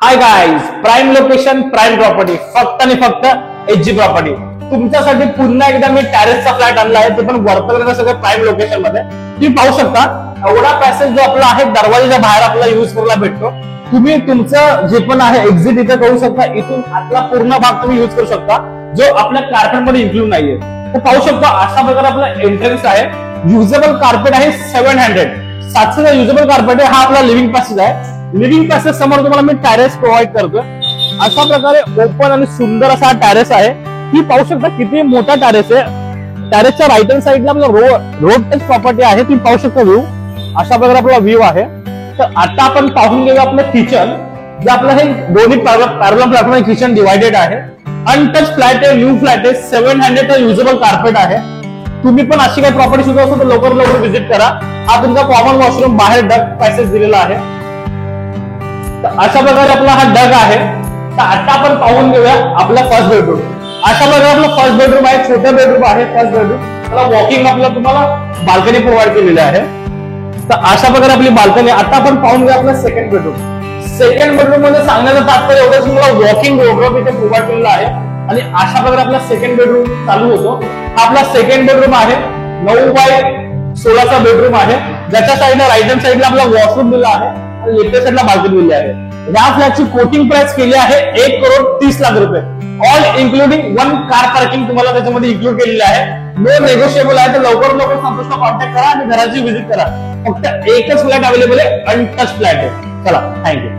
Hi guys, prime location, prime property, फक्त आणि फक्त एचजी प्रॉपर्टी तुमच्यासाठी पुन्हा एकदा मी टॅरेसचा फ्लॅट आणला आहे, ते पण वर्तमानात सगळं प्राइम लोकेशन मध्ये. तुम्ही पाहू शकता एवढा पॅसेज जो आपला आहे दरवाजाच्या बाहेर आपल्याला युज करायला भेटतो. तुम्ही तुमचं जे पण आहे एक्झिट इथे करू शकता. इथून आतला पूर्ण भाग तुम्ही युज करू शकता जो आपल्या कार्पेट मध्ये इन्क्लूड नाहीये. तर पाहू शकता अशा प्रकारे आपला एंट्रन्स आहे. युजेबल कार्पेट आहे 700. 700 युजेबल कार्पेट आहे. हा आपला लिव्हिंग पॅसेज आहे. लिव्हिंग पॅसेज समोर तुम्हाला मी टॅरेस प्रोव्हाइड करतोय. अशा प्रकारे ओपन आणि सुंदर असा टॅरेस आहे. ही पाहू शकता किती मोठा टॅरेस आहे. टॅरेसच्या राईट हँड साईडला आपला रोड टच प्रॉपर्टी आहे. तुम्ही पाहू शकता व्ह्यू अशा प्रकारे आपला व्ह्यू आहे. तर आता आपण पाहून घेऊया आपलं किचन. जे आपलं हे दोन्ही पॅरलल फ्लॅटमध्ये किचन डिवायडेड आहे. अनटच फ्लॅट आहे, न्यू फ्लॅट आहे. 700 युजेबल कार्पेट आहे. तुम्ही पण अशी काही प्रॉपर्टी सुद्धा असतो तर लवकर व्हिजिट करा. हा तुमचा कॉमन वॉशरूम बाहेर डक पॅसेज दिलेला आहे. तर अशा प्रकारे आपला हा डग आहे. तर आता आपण पाहून घेऊया आपला फर्स्ट बेडरूम. अशा प्रकारे आपला फर्स्ट बेडरूम आहे. छोटा बेडरूम आहे फर्स्ट बेडरूम. त्याला वॉकिंग आपल्याला तुम्हाला बाल्कनी प्रोव्हाइड केलेली आहे. तर अशा प्रकारे आपली बाल्कनी. आता आपण पाहून घेऊया आपला सेकंड बेडरूम. सेकंड बेडरूम मध्ये सांगण्याचं तात्पर्य एवढंच, तुम्हाला वॉकिंग वॉर्डरोब इथे प्रोव्हाइड केलेला आहे. आणि अशा प्रकारे आपला सेकंड बेडरूम चालू होतो. हा आपला सेकंड बेडरूम आहे. 9x16चा बेडरूम आहे. ज्याच्या साईडला राईट हँड साईडला आपला वॉशरूम दिला आहे. लेफ्ट साईडला बाल्कनी दिली आहे. या फ्लॅटची कोटिंग प्राइस केली आहे 1,30,00,000 रुपये. ऑल इन्क्लुडिंग 1 कार पार्किंग तुम्हाला त्याच्यामध्ये इन्क्लूड केलेली आहे. नो नेगोशिएबल आहे. तर लवकर संतोषला कॉन्टॅक्ट करा आणि घराची व्हिजिट करा. फक्त एकच फ्लॅट अवेलेबल आहे, अनटच फ्लॅट आहे. चला, थँक्यू.